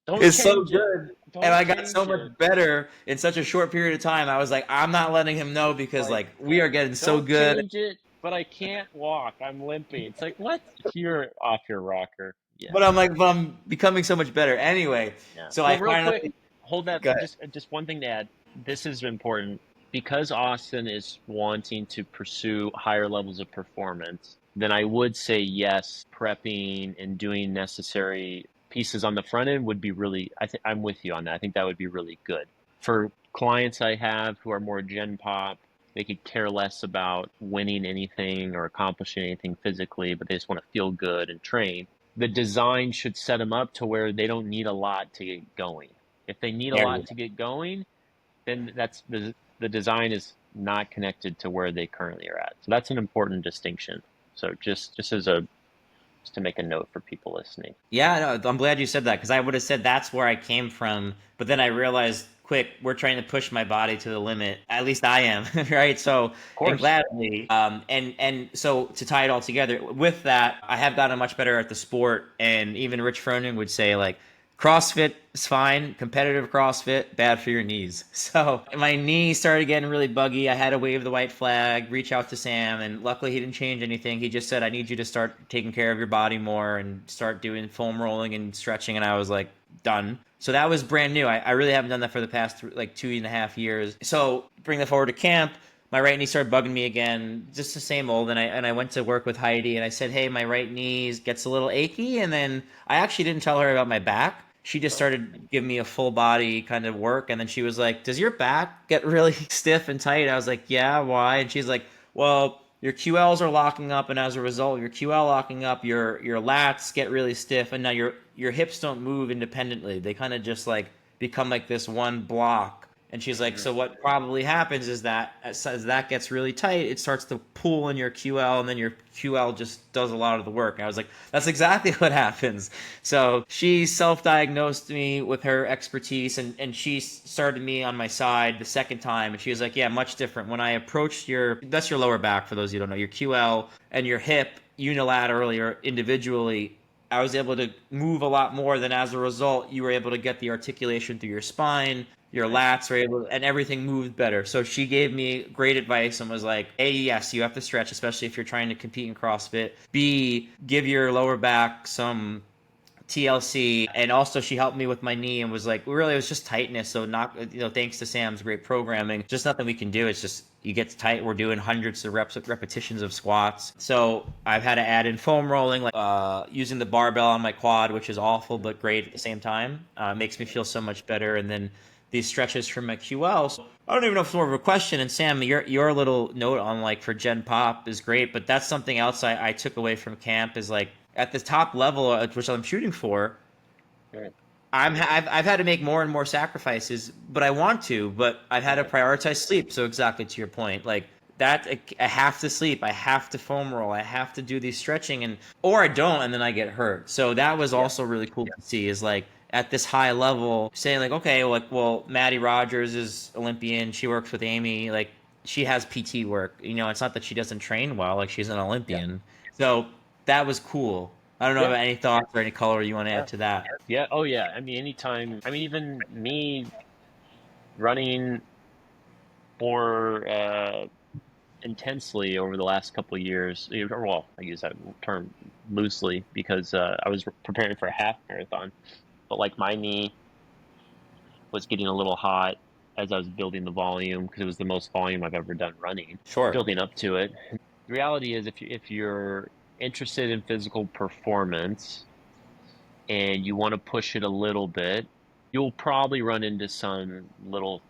Don't is so change it. good. And Don't I got so change much it. better in such a short period of time. I was like, I'm not letting him know because Like, like we are getting so don't good. change it, but I can't walk. I'm limping. It's like, what? You're off your rocker. Yeah. But I'm becoming so much better. Anyway, Yeah. so I Well, real quick, finally hold that. got it. Just one thing to add. This is important because Austin is wanting to pursue higher levels of performance. Then I would say yes, prepping and doing necessary pieces on the front end would be really. I'm with you on that. I think that would be really good for clients I have who are more Gen Pop. They could care less about winning anything or accomplishing anything physically, but they just want to feel good and train. The design should set them up to where they don't need a lot to get going. If they need a There we lot go. to get going, then that's the design is not connected to where they currently are at. So that's an important distinction. So just as a just to make a note for people listening. Yeah, no, I'm glad you said that because I would have said that's where I came from, but then I realized quick, we're trying to push my body to the limit. At least I am, right? So, Of and course. gladly, and so to tie it all together, with that, I have gotten much better at the sport, and even Rich Froning would say like, CrossFit is fine. Competitive CrossFit, bad for your knees. So my knee started getting really buggy. I had to wave the white flag, reach out to Sam, and luckily he didn't change anything. He just said, I need you to start taking care of your body more and start doing foam rolling and stretching. And I was like, done. So that was brand new. I really haven't done that for the past like 2.5 years. So bring that forward to camp. My right knee started bugging me again, just the same old. And I went to work with Heidi and I said, hey, my right knee gets a little achy. And then I actually didn't tell her about my back. She just started giving me a full body kind of work. And then she was like, does your back get really stiff and tight? I was like, yeah, why? And she's like, well, your QLs are locking up, and as a result, your QL locking up, your lats get really stiff, and now your hips don't move independently. They kind of just like become like this one block. And she's like, so what probably happens is that as that gets really tight, it starts to pull in your QL, and then your QL just does a lot of the work. And I was like, that's exactly what happens. So she self-diagnosed me with her expertise, and she started me on my side the second time. And she was like, yeah, much different. When I approached that's your lower back, for those of you who don't know, your QL and your hip unilaterally or individually, I was able to move a lot more. Than as a result, you were able to get the articulation through your spine, your lats were able, and everything moved better. So she gave me great advice and was like, A, yes, you have to stretch, especially if you're trying to compete in CrossFit. B, give your lower back some TLC. And also she helped me with my knee and was like, really, it was just tightness. So not, thanks to Sam's great programming, just nothing we can do. It's just, you get tight. We're doing hundreds of repetitions of squats. So I've had to add in foam rolling, like using the barbell on my quad, which is awful but great at the same time. Makes me feel so much better. And then these stretches from my QL. So I don't even know if it's more of a question. And Sam, your little note on like for Gen Pop is great, but that's something else I took away from camp is like at the top level, which I'm shooting for. Right. I've had to make more and more sacrifices, but I want to. But I've had to prioritize sleep. So exactly to your point, like that, I have to sleep. I have to foam roll. I have to do these stretching, or I don't, and then I get hurt. So that was also really cool to see. Is like at this high level, saying like, okay, like, well, Maddie Rogers is Olympian. She works with Amy. Like she has PT work. It's not that she doesn't train well. Like she's an Olympian. So that was cool. I don't know Yeah. about any thoughts or any color you want to add to that. Yeah. Oh, yeah. I mean, anytime. I mean, even me running for intensely over the last couple of years. Well, I use that term loosely because I was preparing for a half marathon, but like my knee was getting a little hot as I was building the volume because it was the most volume I've ever done running, Sure. building up to it. The reality is, if you're interested in physical performance and you want to push it a little bit, you'll probably run into some little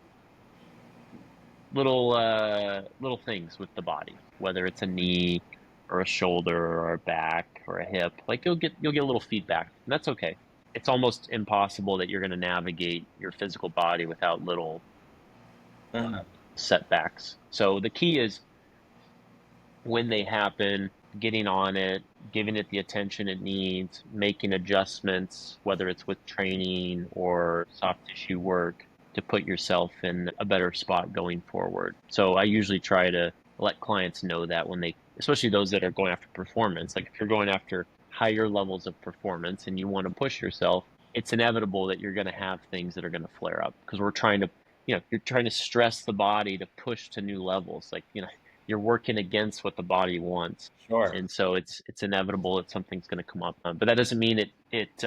things with the body, whether it's a knee or a shoulder or a back or a hip. Like you'll get a little feedback, and that's okay. It's almost impossible that you're going to navigate your physical body without little Mhm. setbacks. So the key is when they happen, getting on it, giving it the attention it needs, making adjustments, whether it's with training or soft tissue work, to put yourself in a better spot going forward. So I usually try to let clients know that when they, especially those that are going after performance, like if you're going after higher levels of performance and you want to push yourself, it's inevitable that you're going to have things that are going to flare up because we're trying to, you're trying to stress the body to push to new levels. Like, you're working against what the body wants, Sure. and so it's inevitable that something's going to come up. But that doesn't mean it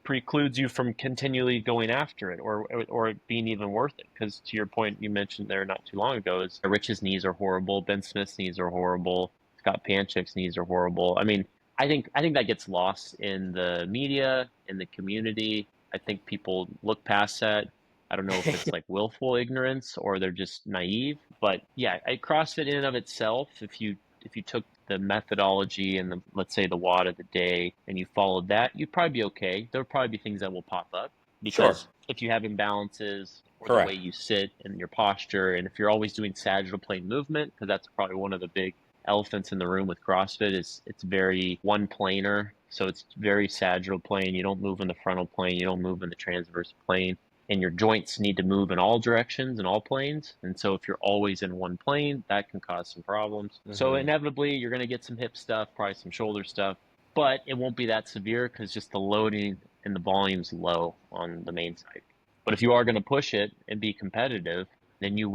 precludes you from continually going after it or it being even worth it. Because to your point, you mentioned there not too long ago, is Rich's knees are horrible, Ben Smith's knees are horrible, Scott Panchik's knees are horrible. I mean, I think that gets lost in the media, in the community. I think people look past that. I don't know if it's like willful ignorance or they're just naive, but yeah, CrossFit in and of itself, if you took the methodology and let's say the WOD of the day and you followed that, you'd probably be okay. There'll probably be things that will pop up Sure. because if you have imbalances or the way Correct. you sit and your posture, and if you're always doing sagittal plane movement, because that's probably one of the big elephants in the room with CrossFit, is it's very one planar. So it's very sagittal plane. You don't move in the frontal plane. You don't move in the transverse plane, and your joints need to move in all directions and all planes. And so if you're always in one plane, that can cause some problems. So Hmm. inevitably, you're going to get some hip stuff, probably some shoulder stuff, but it won't be that severe because just the loading and the volume's low on the main side. But if you are going to push it and be competitive, then you're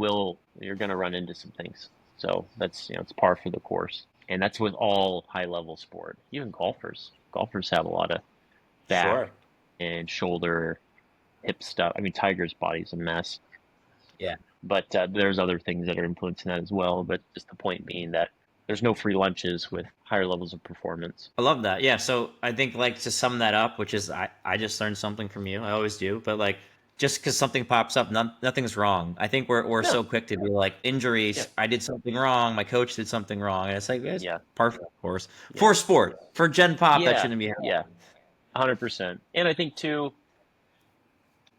going to run into some things. So that's, it's par for the course. And that's with all high level sport, even golfers. Golfers have a lot of back Sure. and shoulder hip stuff. I mean, Tiger's body's a mess, Yeah. but there's other things that are influencing that as well. But just the point being that there's no free lunches with higher levels of performance. I love that. Yeah. So I think like to sum that up, which is I just learned something from you. I always do, but like just because something pops up, nothing's wrong. I think we're No, so quick to be like yeah, injuries. I did something wrong. My coach did something wrong, and it's like it's yeah, perfect, of course, yeah, for sport, for Gen Pop. That yeah, shouldn't be happening. yeah, 100%. And I think too,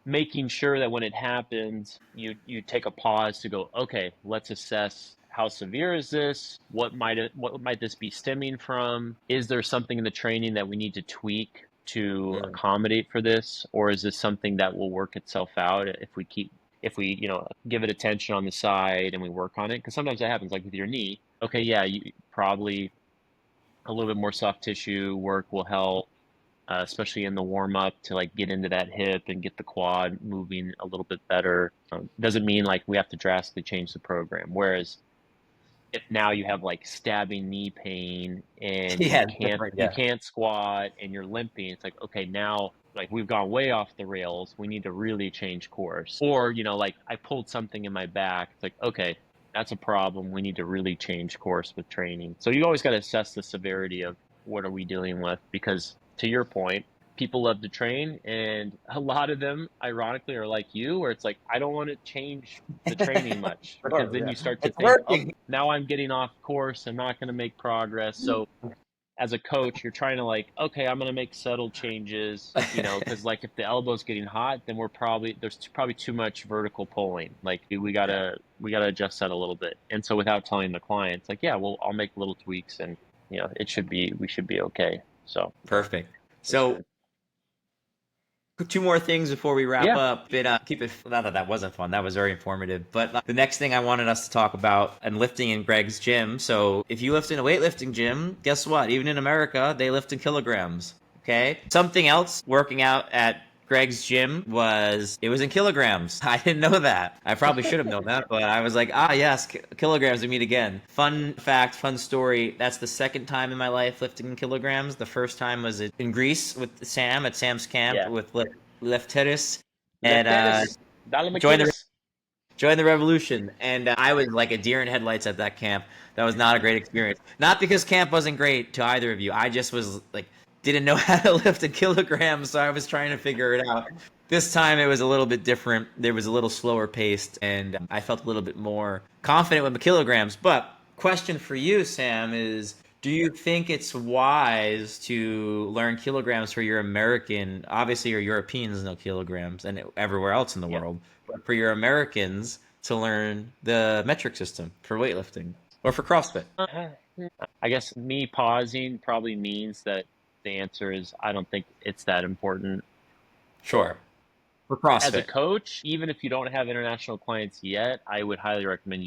making sure that when it happens, you take a pause to go, okay, let's assess how severe is this? What might this be stemming from? Is there something in the training that we need to tweak to Mm. accommodate for this, or is this something that will work itself out if we give it attention on the side and we work on it? Because sometimes that happens, like with your knee. Okay, yeah, you probably a little bit more soft tissue work will help, especially in the warm up, to like get into that hip and get the quad moving a little bit better. Doesn't mean like we have to drastically change the program. Whereas if now you have like stabbing knee pain and you Yeah, can't different. you Yeah, can't squat and you're limping, it's like, okay, now like we've gone way off the rails. We need to really change course. Or, like I pulled something in my back. It's like, okay, that's a problem. We need to really change course with training. So you always got to assess the severity of what are we dealing with, because to your point, people love to train, and a lot of them ironically are like you, where it's like, I don't want to change the training much, because sure. then Yeah, you start to it's think, oh, working. now I'm getting off course, I'm not going to make progress. So as a coach, you're trying to like, okay, I'm going to make subtle changes, because like if the elbow's getting hot, then there's probably too much vertical pulling. Like Yeah, we gotta adjust that a little bit. And so without telling the client, it's like, yeah, well, I'll make little tweaks, and we should be okay. So perfect. that's So good. two more things before we wrap Yeah. up. Keep it. Not that that wasn't fun. That was very informative. But the next thing I wanted us to talk about, and lifting in Greg's gym. So if you lift in a weightlifting gym, guess what? Even in America, they lift in kilograms. Okay. Something else. Working out at Greg's gym was in kilograms. I didn't know that. I probably should have known that, but I was like, yes, kilograms, we meet again. Fun fact, fun story. That's the second time in my life lifting in kilograms. The first time was in Greece with Sam at Sam's camp Yeah. with Lefteris. And Lefteris, Dale joined the McKinnis. join the revolution. And I was like a deer in headlights at that camp. That was not a great experience. Not because camp wasn't great to either of you. I just was like, didn't know how to lift in kilograms, so I was trying to figure it out. This time it was a little bit different. There was a little slower paced, and I felt a little bit more confident with the kilograms. But question for you, Sam, is do you think it's wise to learn kilograms for your American, obviously your Europeans know kilograms and everywhere else in the world, but for your Americans to learn the metric system for weightlifting or for CrossFit? I guess me pausing probably means that the answer is I don't think it's that important. Sure. For As a CrossFit. coach, even if you don't have international clients yet, I would highly recommend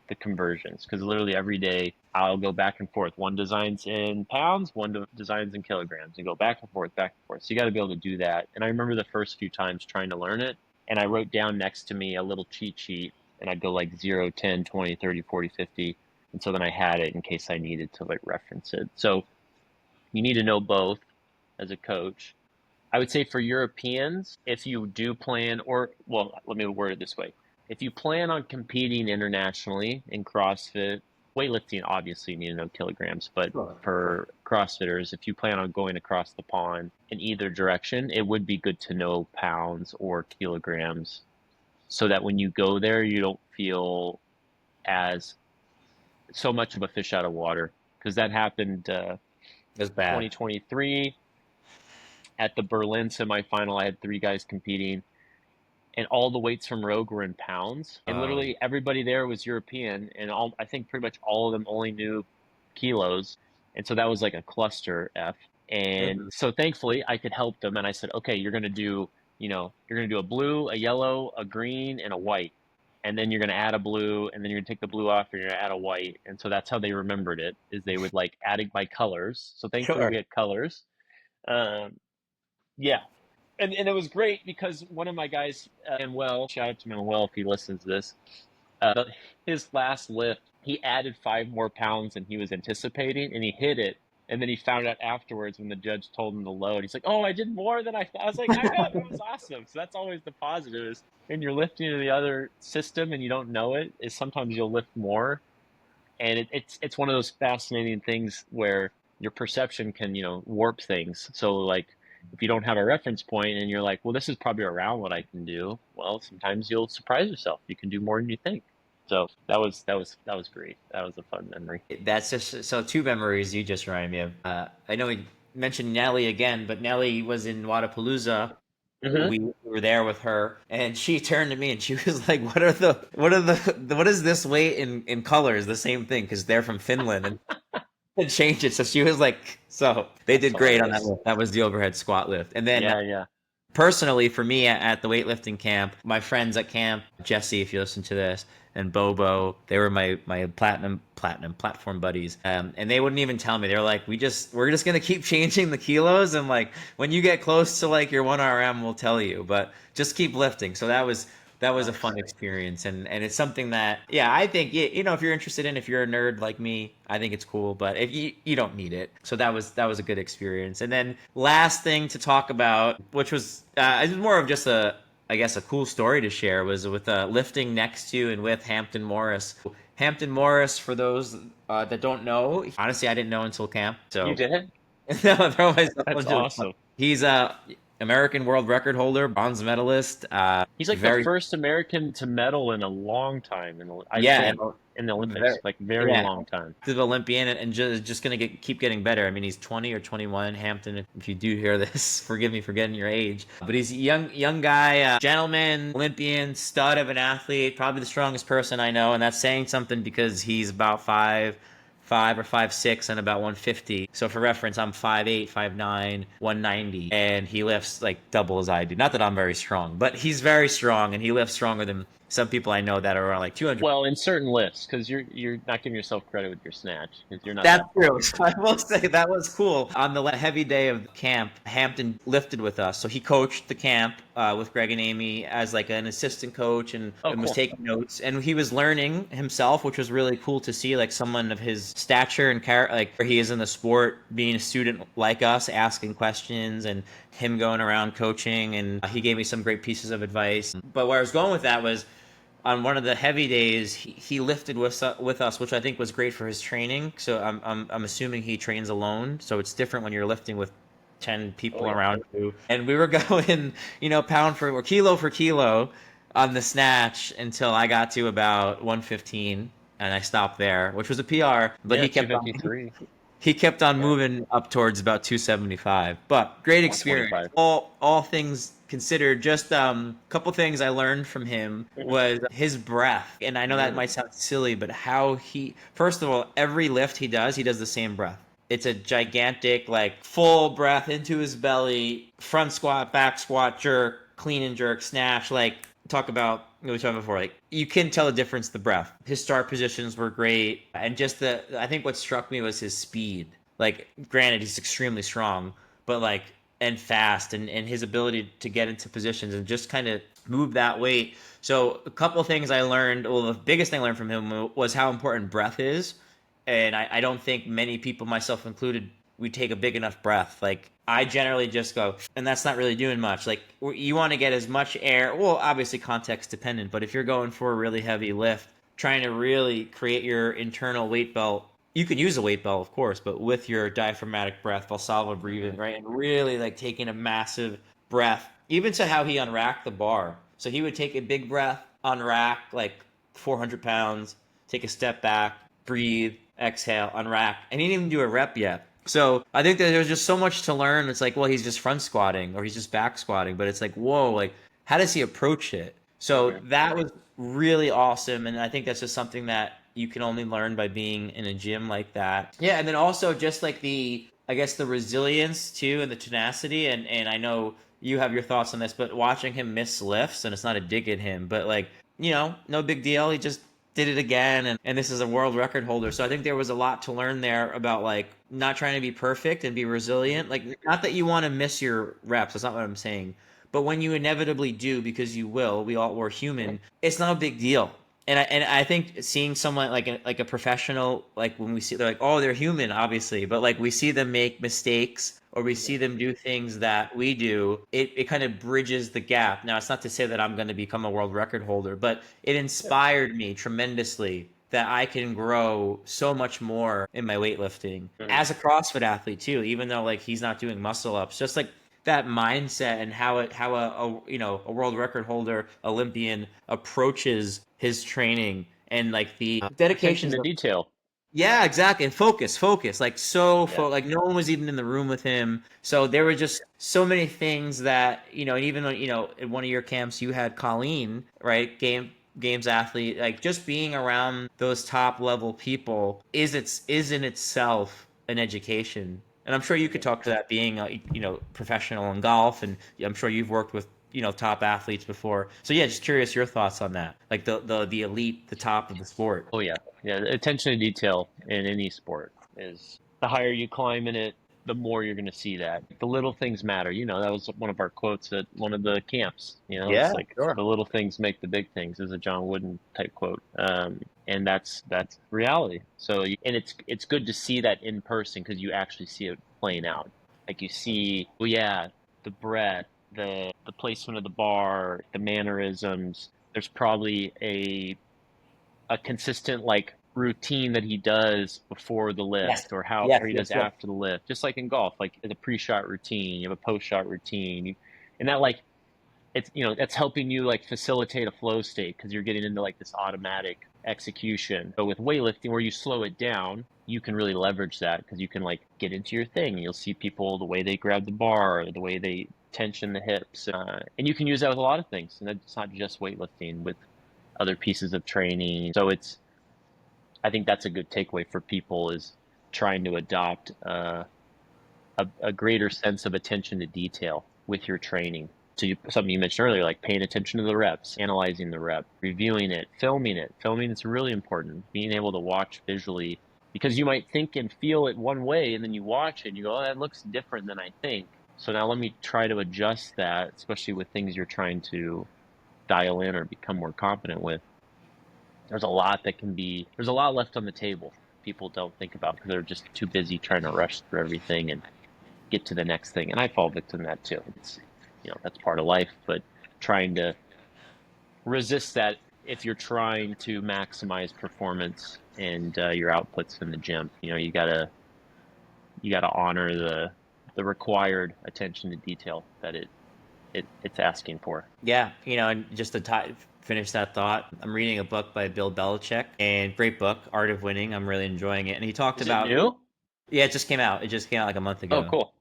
the conversions, because literally every day I'll go back and forth. One designs in pounds, one designs in kilograms, and go back and forth, back and forth. So you got to be able to do that. And I remember the first few times trying to learn it, and I wrote down next to me a little cheat sheet, and I'd go like 0, 10, 20, 30, 40, 50. And so then I had it in case I needed to like reference it. So you need to know both as a coach. I would say for Europeans, if you do plan, or well, let me word it this way. If you plan on competing internationally in CrossFit, weightlifting, obviously you need to know kilograms, but for CrossFitters, if you plan on going across the pond in either direction, it would be good to know pounds or kilograms so that when you go there, you don't feel as so much of a fish out of water. Because that happened It's bad. 2023 at the Berlin semifinal. I had 3 guys competing, and all the weights from Rogue were in pounds. And literally everybody there was European, and I think pretty much all of them only knew kilos. And so that was like a cluster F. And so thankfully I could help them. And I said, okay, you're going to do a blue, a yellow, a green, and a white. And then you're going to add a blue, and then you're going to take the blue off, and you're going to add a white. And so that's how they remembered it, is they would like adding by colors. So thankfully we had colors. Um, yeah. And it was great because one of my guys, Manuel, shout out to Manuel if he listens to this, his last lift, he added 5 more pounds than he was anticipating, and he hit it. And then he found out afterwards when the judge told him to load. He's like, "Oh, I did more than I thought." I was like, "I know, it was awesome." So that's always the positive, is when you're lifting in the other system and you don't know it, is sometimes you'll lift more. And it's one of those fascinating things where your perception can, warp things. So like if you don't have a reference point and you're like, well, this is probably around what I can do. Well, sometimes you'll surprise yourself. You can do more than you think. So that was great. That was a fun memory. That's just so 2 memories you just reminded me of. I know we mentioned Nelly again, but Nelly was in Wadapalooza. Mm-hmm. We were there with her, and she turned to me and she was like, what is this weight in colors? The same thing, because they're from Finland and changed it. So she was like, so they did great on that lift. That was the overhead squat lift. And then yeah. Personally, for me at the weightlifting camp, my friends at camp, Jesse, if you listen to this, and Bobo, they were my platinum platform buddies, and they wouldn't even tell me. They were like, we're just gonna keep changing the kilos, and like when you get close to like your 1 RM, we'll tell you, but just keep lifting. So that was a fun experience, and it's something that, yeah, I think, if you're interested in, if you're a nerd like me, I think it's cool, but if you don't need it. So that was a good experience. And then last thing to talk about, which was more of just a cool story to share, was with lifting next to and with Hampton Morris. Hampton Morris, for those that don't know, honestly, I didn't know until camp. So You did? no, throw myself That's into awesome. He's a American world record holder, bronze medalist. He's like the first American to medal in a long time in the Olympics, very long time. He's an Olympian and just going to keep getting better. I mean, he's 20 or 21. Hampton, if you do hear this, forgive me for getting your age. But he's a young guy, gentleman, Olympian, stud of an athlete, probably the strongest person I know. And that's saying something because he's about 5'5" or 5'6" and about 150. So for reference, I'm 5'8", 5'9", 190, and he lifts like double as I do. Not that I'm very strong, but he's very strong, and he lifts stronger than some people I know that are around like 200. Well, in certain lifts, because you're not giving yourself credit with your snatch because you're not That's that far. true. So I will say that was cool. On the heavy day of camp, Hampton lifted with us. So he coached the camp with Greg and Amy as like an assistant coach Oh, and was cool. taking notes. And he was learning himself, which was really cool to see, like someone of his stature and like where he is in the sport, being a student like us, asking questions and him going around coaching. And he gave me some great pieces of advice. But where I was going with that was on one of the heavy days, he lifted with us, which I think was great for his training. So I'm assuming he trains alone. So it's different when you're lifting with 10 Oh people yeah. around you. And we were going, pound for kilo on the snatch until I got to about 115 and I stopped there, which was a PR. But Yeah, he kept on 253. he kept on Yeah, moving up towards about 275. But great experience. 125. All things considered, just a couple things I learned from him was his breath. And I know that might sound silly, but how he first of all, every lift he does the same breath. It's a gigantic, like full breath into his belly, front squat, back squat, jerk, clean and jerk, snatch, like talk about what we were talking before. Like you can tell the difference, the breath. His start positions were great. And just I think what struck me was his speed. Like granted he's extremely strong, but like and fast and his ability to get into positions and just kind of move that weight. So a couple of things I learned, well the biggest thing I learned from him was how important breath is. And I don't think many people, myself included, we take a big enough breath. Like I generally just go, and that's not really doing much. Like you want to get as much air. Well, obviously context dependent, but if you're going for a really heavy lift, trying to really create your internal weight belt, you can use a weight belt, of course, but with your diaphragmatic breath, Valsalva breathing, right, and really like taking a massive breath, even to how he unracked the bar. So he would take a big breath, unrack like 400 pounds, take a step back, breathe, exhale, unrack, and he didn't even do a rep yet. So I think that there's just so much to learn. It's like, well, he's just front squatting or he's just back squatting, but it's like, whoa, like how does he approach it? So that was really awesome, and I think that's just something that you can only learn by being in a gym like that. Yeah, and then also just like I guess the resilience too and the tenacity, and I know you have your thoughts on this, but watching him miss lifts, and it's not a dig at him, but like, no big deal. He just did it again, and this is a world record holder. So I think there was a lot to learn there about like not trying to be perfect and be resilient. Like not that you want to miss your reps, that's not what I'm saying. But when you inevitably do, because you will, we're human, it's not a big deal. And I think seeing someone like a professional, like when we see they're like, oh, they're human, obviously, but like we see them make mistakes or we see them do things that we do, it kind of bridges the gap. Now, it's not to say that I'm going to become a world record holder, but it inspired me tremendously that I can grow so much more in my weightlifting as a CrossFit athlete too, even though like he's not doing muscle ups, just like that mindset and how a world record holder Olympian approaches his training and like the Attention dedication to to detail. yeah, exactly. And focus. Like Yeah. like no one was even in the room with him. So there were just so many things that, and even when, in one of your camps you had Colleen, right? Games athlete, like just being around those top level people is in itself an education. And I'm sure you could talk to that being a, professional in golf, and I'm sure you've worked with top athletes before. So yeah, just curious your thoughts on that. Like the elite, the top of the sport. Oh yeah. Yeah. Attention to detail in any sport is the higher you climb in it, the more you're going to see that. The little things matter. That was one of our quotes at one of the camps. Yeah, It's like sure. the little things make the big things is a John Wooden type quote. And that's reality. So, and it's good to see that in person because you actually see it playing out. Like you see, oh yeah, the breath, the placement of the bar, the mannerisms. There's probably a consistent like routine that he does before the Yes. lift or how Yes. or he Yes. does Yes. after the lift, just like in golf, like the pre-shot routine, you have a post-shot routine, and that like it's that's helping you like facilitate a flow state because you're getting into like this automatic execution. But with weightlifting where you slow it down, you can really leverage that because you can like get into your thing. You'll see people the way they grab the bar, the way they tension the hips, and you can use that with a lot of things, and it's not just weightlifting with other pieces of training. So I think that's a good takeaway for people is trying to adopt a greater sense of attention to detail with your training. to something you mentioned earlier, like paying attention to the reps, analyzing the rep, reviewing it, filming it. Filming is really important. Being able to watch visually, because you might think and feel it one way, and then you watch it and you go, oh, that looks different than I think. So now let me try to adjust that, especially with things you're trying to dial in or become more confident with. There's a lot left on the table people don't think about because they're just too busy trying to rush through everything and get to the next thing. And I fall victim to that too. It's, that's part of life, but trying to resist that if you're trying to maximize performance and your outputs in the gym. You gotta honor the required attention to detail that it's asking for. Yeah, and just to finish that thought, I'm reading a book by Bill Belichick, and great book, Art of Winning. I'm really enjoying it. And he talked about it new? Yeah, it just came out. It just came out like a month ago. Oh, cool.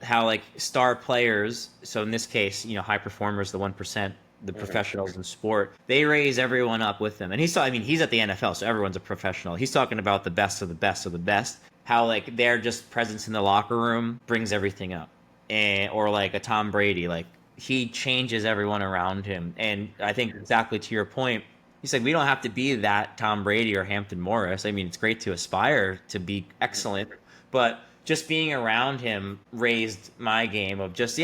How like star players, so in this case, high performers, the 1%, the professionals in sport, they raise everyone up with them. And he's at the NFL, so everyone's a professional. He's talking about the best of the best of the best, how like their just presence in the locker room brings everything up. Or like a Tom Brady, like he changes everyone around him. And I think exactly to your point, he's like, we don't have to be that Tom Brady or Hampton Morris. I mean, it's great to aspire to be excellent, but just being around him raised my game of just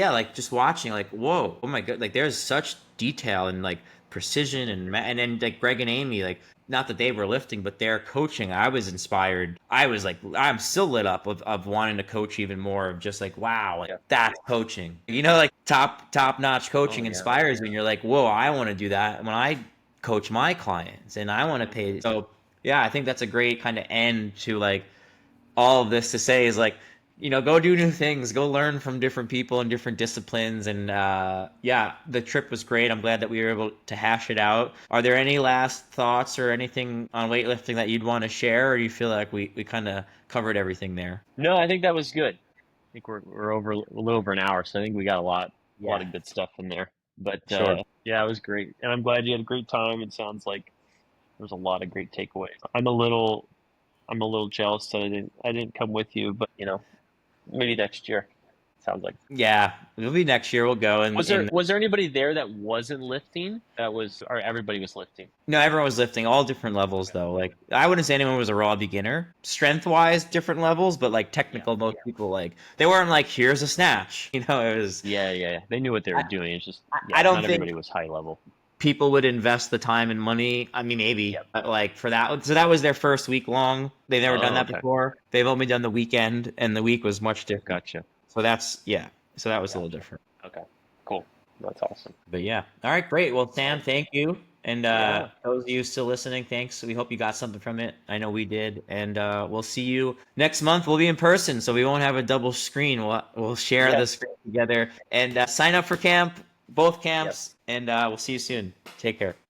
watching, like, whoa, oh my god, like there's such detail and like precision and then like Greg and Amy, like not that they were lifting, but their coaching, I was inspired. I was like, I'm still lit up of wanting to coach even more, of just like, wow, like that's coaching. Like top notch coaching inspires you, and you're like, whoa, I want to do that when I coach my clients, and I want to pay. So yeah, I think that's a great kind of end to like all of this to say is like, go do new things, go learn from different people in different disciplines. And the trip was great. I'm glad that we were able to hash it out. Are there any last thoughts or anything on weightlifting that you'd want to share, or do you feel like we kind of covered everything there? No, I think that was good. I think we're over a little over an hour, so I think we got a lot of good stuff in there. But Sure. yeah, it was great, and I'm glad you had a great time. It sounds like there's a lot of great takeaways. I'm a little jealous that I didn't come with you, but maybe next year. Sounds like. Yeah, it'll be next year. We'll go. And was there anybody there that wasn't lifting? Or everybody was lifting? No, everyone was lifting, all different levels though. Like I wouldn't say anyone was a raw beginner. Strength wise, different levels, but like technical, most people like they weren't like, here's a snatch. It was Yeah. They knew what they were doing. It's just I don't not think everybody was high level. People would invest the time and money. I mean, maybe but like for that. So that was their first week long. They've never done that before. They've only done the weekend, and the week was much different. Gotcha. So that's So that was a little different. Okay, cool. That's awesome. But yeah, all right, great. Well, Sam, thank you, and those of you still listening, thanks. We hope you got something from it. I know we did, and we'll see you next month. We'll be in person, so we won't have a double screen. We'll share the screen together and sign up for both camps, and we'll see you soon. Take care.